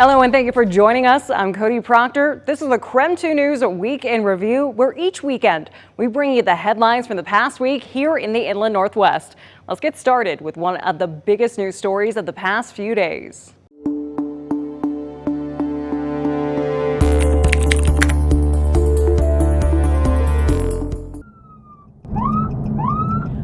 Hello and thank you for joining us. I'm Cody Proctor. This is the KREM 2 News Week in Review, where each weekend we bring you the headlines from the past week here in the Inland Northwest. Let's get started with one of the biggest news stories of the past few days.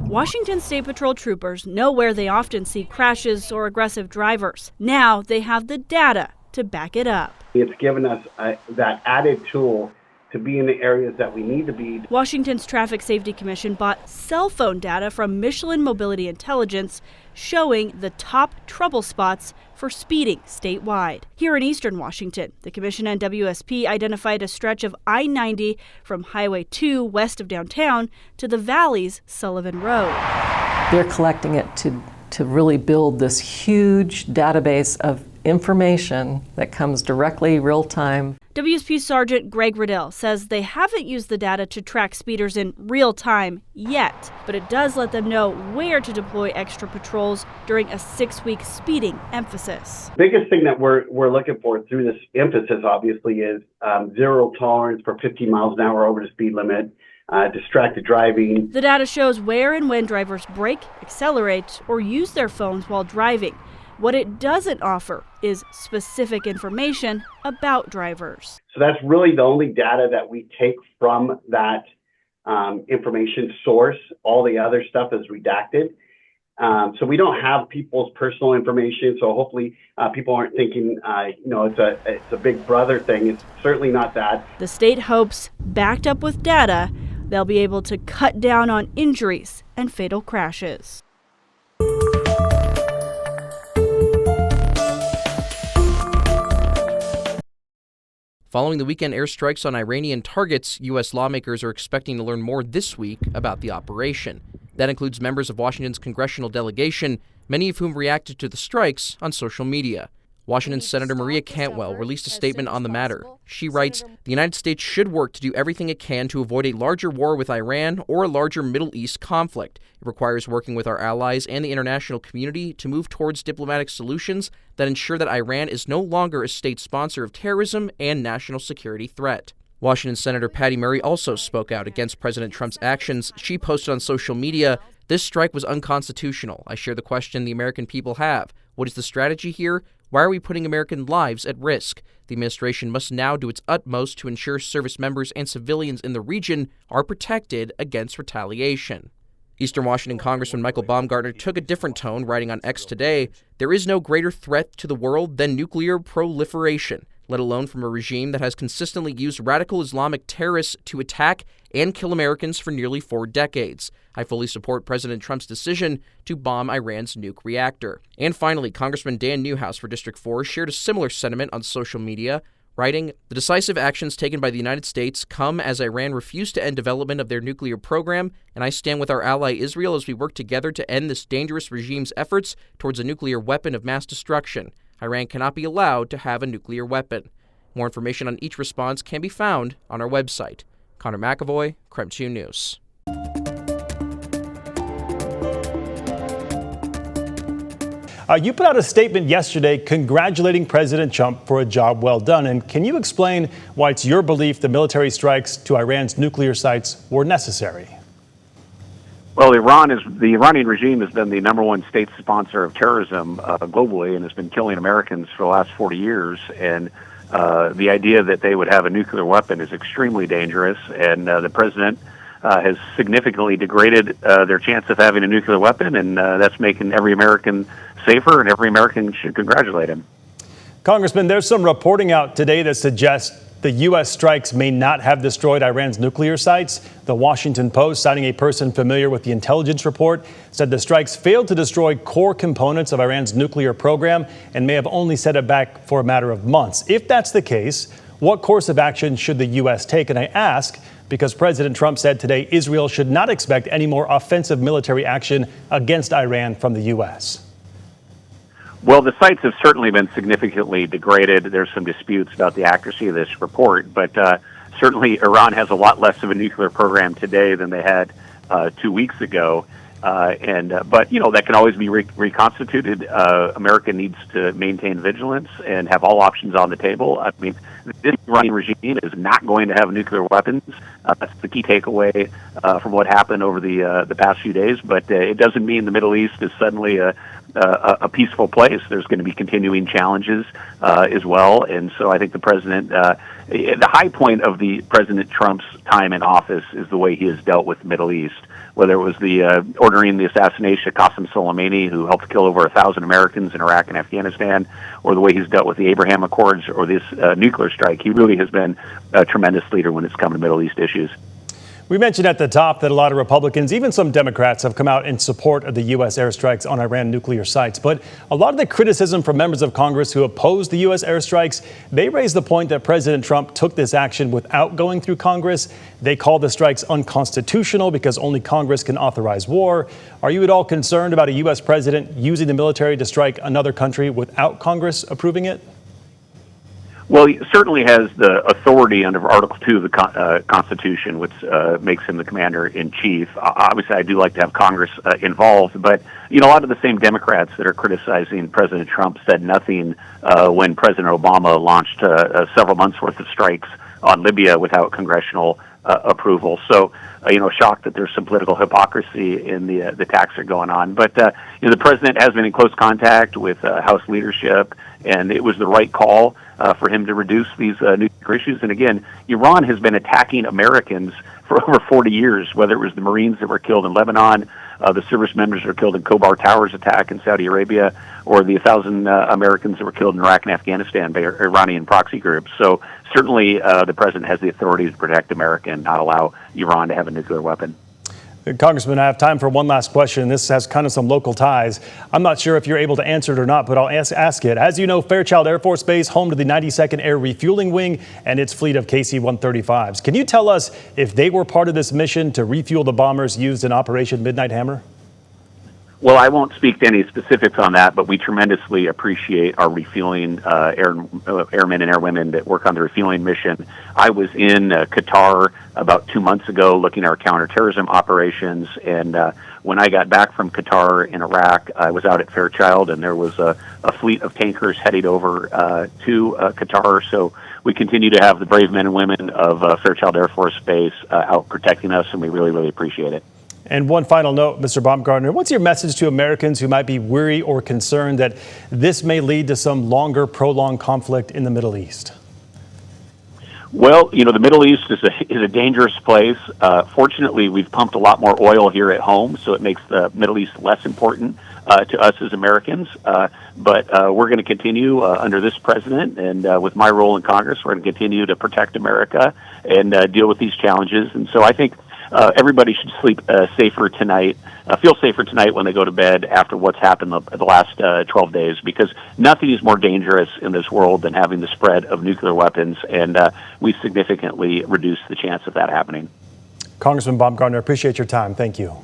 Washington State Patrol troopers know where they often see crashes or aggressive drivers. Now they have the data to back it up. It's given us that added tool to be in the areas that we need to be. Washington's Traffic Safety Commission bought cell phone data from Michelin Mobility Intelligence showing the top trouble spots for speeding statewide. Here in eastern Washington, the Commission and WSP identified a stretch of I-90 from Highway 2 west of downtown to the Valley's Sullivan Road. They're collecting it to really build this huge database of information that comes directly real time. WSP Sergeant Greg Riddell says they haven't used the data to track speeders in real time yet, but it does let them know where to deploy extra patrols during a 6-week speeding emphasis. Biggest thing that we're looking for through this emphasis, obviously, is zero tolerance for 15 miles an hour over the speed limit, distracted driving. The data shows where and when drivers brake, accelerate, or use their phones while driving. What it doesn't offer is specific information about drivers. So that's really the only data that we take from that information source. All the other stuff is redacted. So we don't have people's personal information. So hopefully people aren't thinking, it's a big brother thing. It's certainly not that. The state hopes, backed up with data, they'll be able to cut down on injuries and fatal crashes. Following the weekend airstrikes on Iranian targets, U.S. lawmakers are expecting to learn more this week about the operation. That includes members of Washington's congressional delegation, many of whom reacted to the strikes on social media. Washington Senator Maria Cantwell released a statement on the matter. She writes, "The United States should work to do everything it can to avoid a larger war with Iran or a larger Middle East conflict. It requires working with our allies and the international community to move towards diplomatic solutions that ensure that Iran is no longer a state sponsor of terrorism and national security threat." Washington Senator Patty Murray also spoke out against President Trump's actions. She posted on social media, "This strike was unconstitutional. I share the question the American people have. What is the strategy here? Why are we putting American lives at risk? The administration must now do its utmost to ensure service members and civilians in the region are protected against retaliation." Eastern Washington Congressman Michael Baumgartner took a different tone, writing on X today, "There is no greater threat to the world than nuclear proliferation, let alone from a regime that has consistently used radical Islamic terrorists to attack and kill Americans for nearly 4 decades. I fully support President Trump's decision to bomb Iran's nuke reactor." And finally, Congressman Dan Newhouse for District 4 shared a similar sentiment on social media, writing, "The decisive actions taken by the United States come as Iran refused to end development of their nuclear program, and I stand with our ally Israel as we work together to end this dangerous regime's efforts towards a nuclear weapon of mass destruction. Iran cannot be allowed to have a nuclear weapon." More information on each response can be found on our website. Connor McAvoy, KREM 2 News. You put out a statement yesterday congratulating President Trump for a job well done. And can you explain why it's your belief the military strikes to Iran's nuclear sites were necessary? Well, the Iranian regime has been the number one state sponsor of terrorism globally and has been killing Americans for the last 40 years. And the idea that they would have a nuclear weapon is extremely dangerous. And the president has significantly degraded their chance of having a nuclear weapon. And that's making every American safer, and every American should congratulate him. Congressman, there's some reporting out today that suggests the U.S. strikes may not have destroyed Iran's nuclear sites. The Washington Post, citing a person familiar with the intelligence report, said the strikes failed to destroy core components of Iran's nuclear program and may have only set it back for a matter of months. If that's the case, what course of action should the U.S. take? And I ask because President Trump said today Israel should not expect any more offensive military action against Iran from the U.S. Well, the sites have certainly been significantly degraded. There's some disputes about the accuracy of this report, but certainly Iran has a lot less of a nuclear program today than they had 2 weeks ago. But that can always be reconstituted. America needs to maintain vigilance and have all options on the table. I mean, this Iranian regime is not going to have nuclear weapons. That's the key takeaway from what happened over the past few days. But it doesn't mean the Middle East is suddenly a peaceful place. There's going to be continuing challenges as well. And so I think the president, the high point of the President Trump's time in office is the way he has dealt with the Middle East. Whether it was the ordering the assassination of Qasem Soleimani, who helped kill over 1,000 Americans in Iraq and Afghanistan, or the way he's dealt with the Abraham Accords or this nuclear strike. He really has been a tremendous leader when it's come to Middle East issues. We mentioned at the top that a lot of Republicans, even some Democrats, have come out in support of the U.S. airstrikes on Iran nuclear sites. But a lot of the criticism from members of Congress who oppose the U.S. airstrikes, they raise the point that President Trump took this action without going through Congress. They call the strikes unconstitutional because only Congress can authorize war. Are you at all concerned about a U.S. president using the military to strike another country without Congress approving it? Well, he certainly has the authority under Article 2 of the Constitution, which makes him the commander-in-chief. Obviously, I do like to have Congress involved, but a lot of the same Democrats that are criticizing President Trump said nothing when President Obama launched several months' worth of strikes on Libya without congressional approval. So, shocked that there's some political hypocrisy in the attacks that are going on. But, the president has been in close contact with House leadership, and it was the right call for him to reduce these nuclear issues. And again, Iran has been attacking Americans for over 40 years, whether it was the Marines that were killed in Lebanon, the service members that were killed in Khobar Towers attack in Saudi Arabia, or the 1,000 Americans that were killed in Iraq and Afghanistan by Iranian proxy groups. So certainly the president has the authority to protect America and not allow Iran to have a nuclear weapon. Congressman, I have time for one last question. This has kind of some local ties. I'm not sure if you're able to answer it or not, but I'll ask it. As you know, Fairchild Air Force Base, home to the 92nd Air Refueling Wing and its fleet of KC-135s. Can you tell us if they were part of this mission to refuel the bombers used in Operation Midnight Hammer? Well, I won't speak to any specifics on that, but we tremendously appreciate our refueling airmen and airwomen that work on the refueling mission. I was in Qatar about 2 months ago looking at our counterterrorism operations, and when I got back from Qatar in Iraq, I was out at Fairchild, and there was a fleet of tankers headed over to Qatar. So we continue to have the brave men and women of Fairchild Air Force Base out protecting us, and we really, really appreciate it. And one final note, Mr. Baumgartner, what's your message to Americans who might be worried or concerned that this may lead to some longer, prolonged conflict in the Middle East? Well, the Middle East is a dangerous place. Fortunately, we've pumped a lot more oil here at home, so it makes the Middle East less important to us as Americans. But we're going to continue under this president, and with my role in Congress, we're going to continue to protect America and deal with these challenges. And so I think everybody should sleep safer tonight, feel safer tonight when they go to bed after what's happened the last 12 days, because nothing is more dangerous in this world than having the spread of nuclear weapons, and we significantly reduce the chance of that happening. Congressman Baumgartner, appreciate your time. Thank you.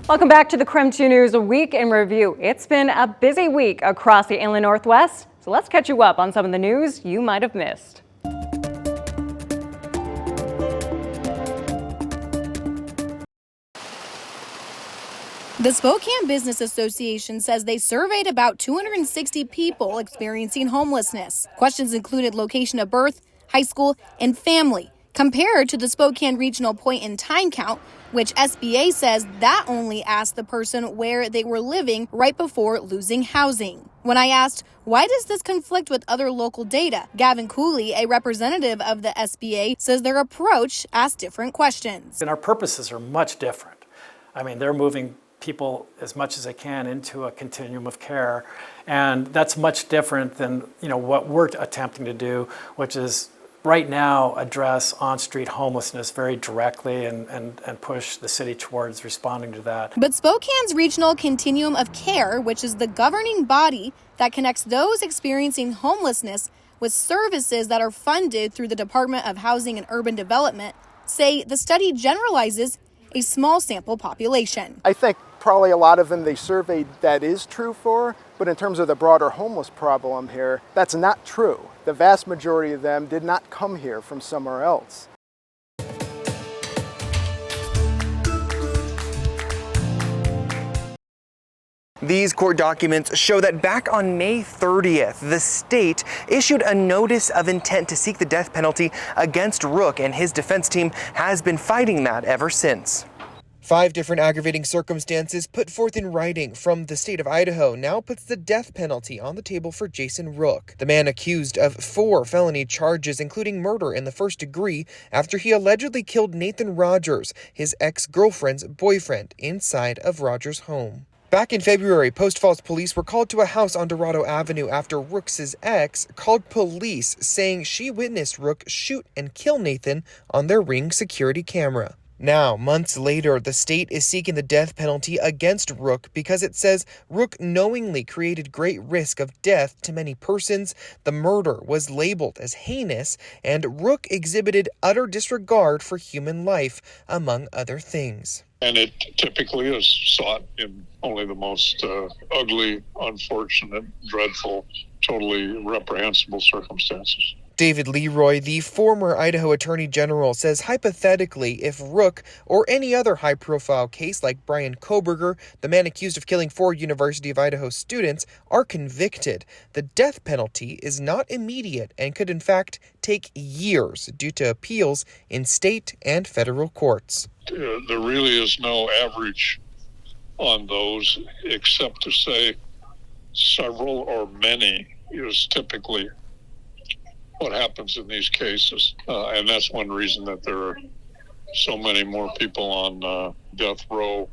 Welcome back to the KREM 2 News Week in Review. It's been a busy week across the inland Northwest, so let's catch you up on some of the news you might have missed. The Spokane Business Association says they surveyed about 260 people experiencing homelessness. Questions included location of birth, high school, and family, compared to the Spokane Regional Point in Time Count, which SBA says that only asked the person where they were living right before losing housing. When I asked, why does this conflict with other local data? Gavin Cooley, a representative of the SBA, says their approach asked different questions. And our purposes are much different. I mean, they're moving people as much as they can into a continuum of care, and that's much different than what we're attempting to do, which is right now address on-street homelessness very directly and push the city towards responding to that. But Spokane's Regional Continuum of Care, which is the governing body that connects those experiencing homelessness with services that are funded through the Department of Housing and Urban Development, say the study generalizes a small sample population. I think probably a lot of them they surveyed that is true for, but in terms of the broader homeless problem here, that's not true. The vast majority of them did not come here from somewhere else. These court documents show that back on May 30th, the state issued a notice of intent to seek the death penalty against Rook, and his defense team has been fighting that ever since. 5 different aggravating circumstances put forth in writing from the state of Idaho now puts the death penalty on the table for Jason Rook, the man accused of 4 felony charges, including murder in the first degree, after he allegedly killed Nathan Rogers, his ex-girlfriend's boyfriend, inside of Rogers' home. Back in February, Post Falls police were called to a house on Dorado Avenue after Rook's ex called police saying she witnessed Rook shoot and kill Nathan on their Ring security camera. Now, months later, the state is seeking the death penalty against Rook because it says Rook knowingly created great risk of death to many persons, the murder was labeled as heinous, and Rook exhibited utter disregard for human life, among other things. And it typically is sought in only the most ugly, unfortunate, dreadful, totally reprehensible circumstances. David Leroy, the former Idaho Attorney General, says hypothetically, if Rook or any other high-profile case like Brian Koberger, the man accused of killing 4 University of Idaho students, are convicted, the death penalty is not immediate and could in fact take years due to appeals in state and federal courts. There really is no average on those, except to say several or many is typically what happens in these cases. And that's one reason that there are so many more people on death row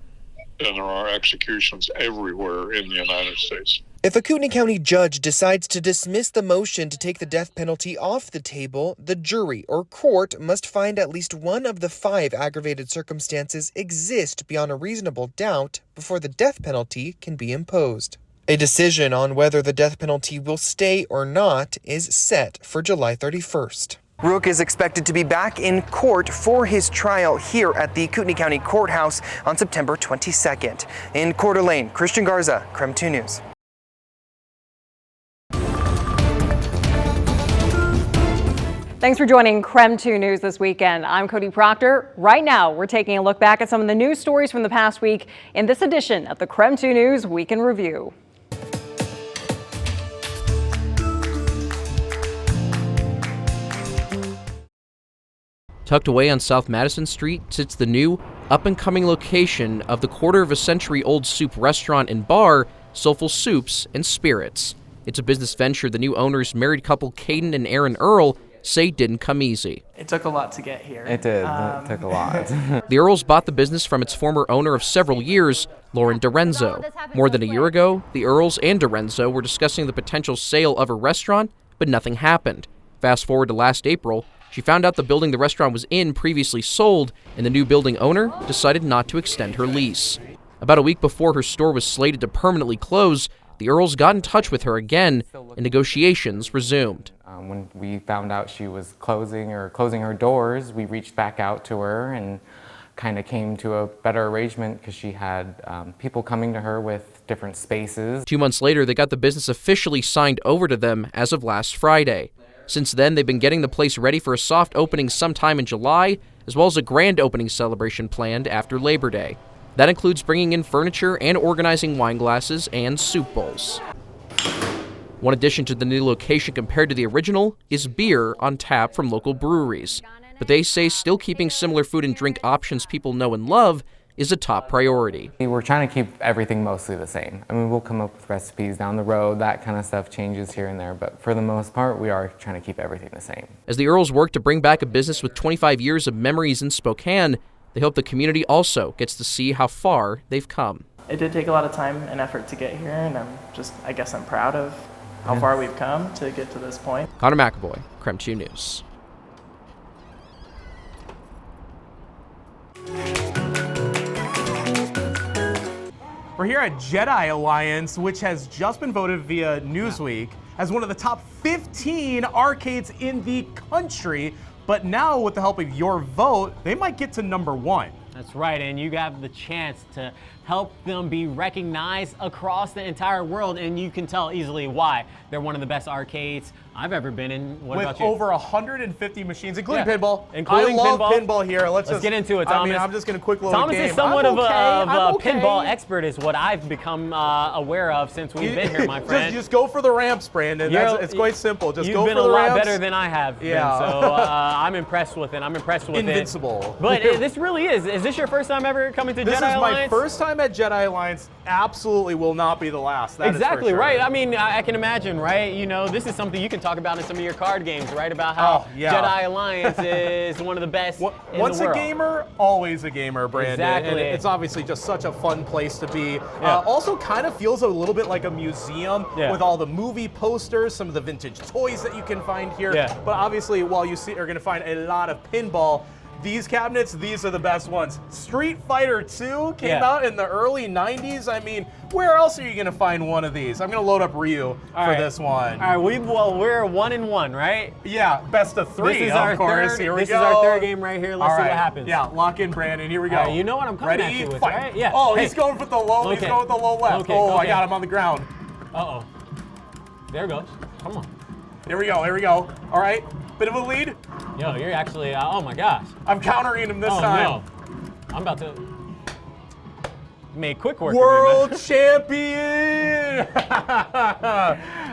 than there are executions everywhere in the United States. If a Kootenai County judge decides to dismiss the motion to take the death penalty off the table, the jury or court must find at least one of the 5 aggravated circumstances exist beyond a reasonable doubt before the death penalty can be imposed. A decision on whether the death penalty will stay or not is set for July 31st. Rook is expected to be back in court for his trial here at the Kootenai County Courthouse on September 22nd. In Coeur d'Alene, Christian Garza, KREM 2 News. Thanks for joining KREM 2 News this weekend. I'm Cody Proctor. Right now, we're taking a look back at some of the news stories from the past week in this edition of the KREM 2 News Week in Review. Tucked away on South Madison Street sits the new, up-and-coming location of the quarter-of-a-century-old soup restaurant and bar, Soulful Soups and Spirits. It's a business venture the new owners, married couple Caden and Aaron Earl, say didn't come easy. It took a lot to get here. It did. It took a lot. The Earls bought the business from its former owner of several years, Lauren DiRenzo. More than a year ago, the Earls and DiRenzo were discussing the potential sale of a restaurant, but nothing happened. Fast forward to last April, she found out the building the restaurant was in previously sold, and the new building owner decided not to extend her lease. About a week before her store was slated to permanently close, the Earls got in touch with her again, and negotiations resumed. When we found out she was closing her doors, we reached back out to her and kind of came to a better arrangement because she had people coming to her with different spaces. 2 months later, they got the business officially signed over to them as of last Friday. Since then, they've been getting the place ready for a soft opening sometime in July, as well as a grand opening celebration planned after Labor Day. That includes bringing in furniture and organizing wine glasses and soup bowls. One addition to the new location compared to the original is beer on tap from local breweries. But they say still keeping similar food and drink options people know and love is a top priority. We're trying to keep everything mostly the same. I mean, we'll come up with recipes down the road, that kind of stuff changes here and there, but for the most part, we are trying to keep everything the same. As the Earls work to bring back a business with 25 years of memories in Spokane, they hope the community also gets to see how far they've come. It did take a lot of time and effort to get here, and I guess I'm proud of how far we've come to get to this point. Connor McAvoy, KREM 2 News. here at Jedi Alliance, which has just been voted via Newsweek as one of the top 15 arcades in the country. But now, with the help of your vote, they might get to #1. That's right, and you have the chance to help them be recognized across the entire world, and you can tell easily why. They're one of the best arcades I've ever been in. What about you? With over 150 machines, including pinball. Including I love pinball here. Let's get into it, Thomas. I mean, I'm just going to quick load Thomas a game. is somewhat of a okay. pinball expert, is what I've become aware of since we've been here, my friend. Just go for the ramps, Brandon. It's quite simple. Just go for the ramps. You've been a lot better than I have been, so I'm impressed with it. Invincible. But this really is. Is this your first time ever coming to Jedi Alliance? This is my first time at Jedi Alliance. Absolutely will not be the last. That exactly is for sure. Right. I mean, I can imagine, right? You know, this is something you can talk about in some of your card games, right? About how Jedi Alliance is one of the best in the world. Once a gamer, always a gamer, Brandon. Exactly. And it's obviously just such a fun place to be. Also kind of feels a little bit like a museum with all the movie posters, some of the vintage toys that you can find here. But obviously, while you are going to find a lot of pinball, these cabinets, these are the best ones. Street Fighter 2 came out in the early 90s. I mean, where else are you going to find one of these? I'm going to load up Ryu for this one. All right, we're 1-1, right? Yeah, best of 3, this is of course. Here we go. This is our third game right here. Let's see what happens. Yeah, lock in, Brandon. Here we go. All right, you know what I'm coming at you with, right? Yeah. Oh, he's going with the low. He's going with the low left. I got him on the ground. Uh-oh. There it goes. Come on. Here we go. All right. Bit of a lead. Yo, you're actually, oh my gosh. I'm countering him this time. No. I'm about to make quick work World champion!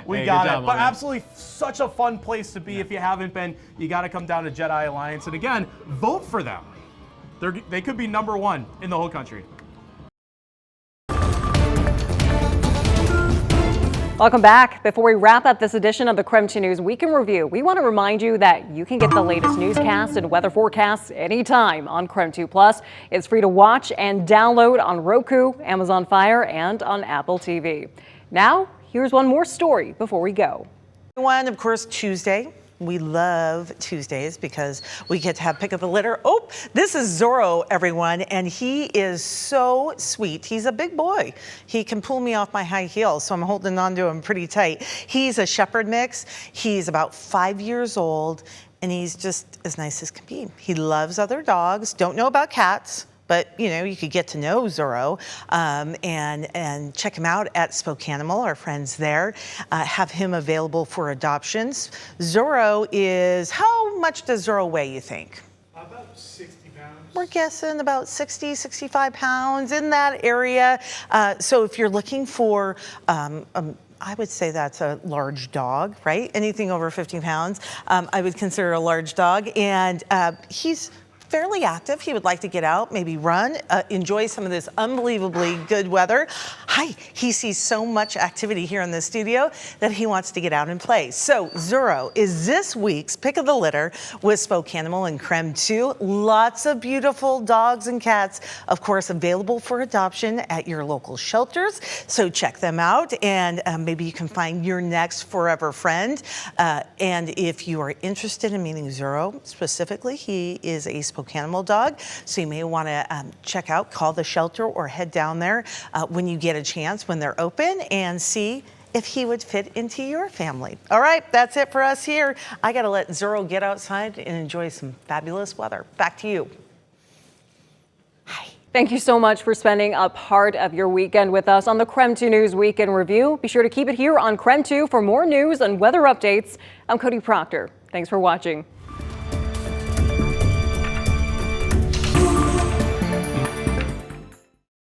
We got it. But absolutely such a fun place to be. If you haven't been, you got to come down to Jedi Alliance. And again, vote for them. They could be #1 in the whole country. Welcome back. Before we wrap up this edition of the KREM 2 News Week in Review, we want to remind you that you can get the latest newscasts and weather forecasts anytime on KREM 2 Plus. It's free to watch and download on Roku, Amazon Fire, and on Apple TV. Now, here's one more story before we go. Of course, Tuesday. We love Tuesdays because we get to have pick up the litter. Oh, this is Zorro, everyone, and he is so sweet. He's a big boy. He can pull me off my high heels, so I'm holding on to him pretty tight. He's a shepherd mix. He's about 5 years old, and he's just as nice as can be. He loves other dogs. Don't know about cats. But, you know, you could get to know Zorro and check him out at Spokane, our friends there. Have him available for adoptions. Zorro is, how much does Zorro weigh, you think? About 60 pounds. We're guessing about 60, 65 pounds in that area. So if you're looking for I would say that's a large dog, right? Anything over 50 pounds, I would consider a large dog. And he's fairly active. He would like to get out, maybe run, enjoy some of this unbelievably good weather. He sees so much activity here in the studio that he wants to get out and play. So Zorro is this week's pick of the litter with Spokane and KREM 2. Lots of beautiful dogs and cats, of course, available for adoption at your local shelters. So check them out, and maybe you can find your next forever friend. And if you are interested in meeting Zorro specifically, he is a Spokane dog, so you may want to call the shelter or head down there when you get a chance, when they're open, and see if he would fit into your family. All right, that's it for us here. I got to let Zorro get outside and enjoy some fabulous weather. Back to you. Thank you so much for spending a part of your weekend with us on the KREM 2 News Week in Review. Be sure to keep it here on KREM 2 for more news and weather updates. I'm Cody Proctor. Thanks for watching.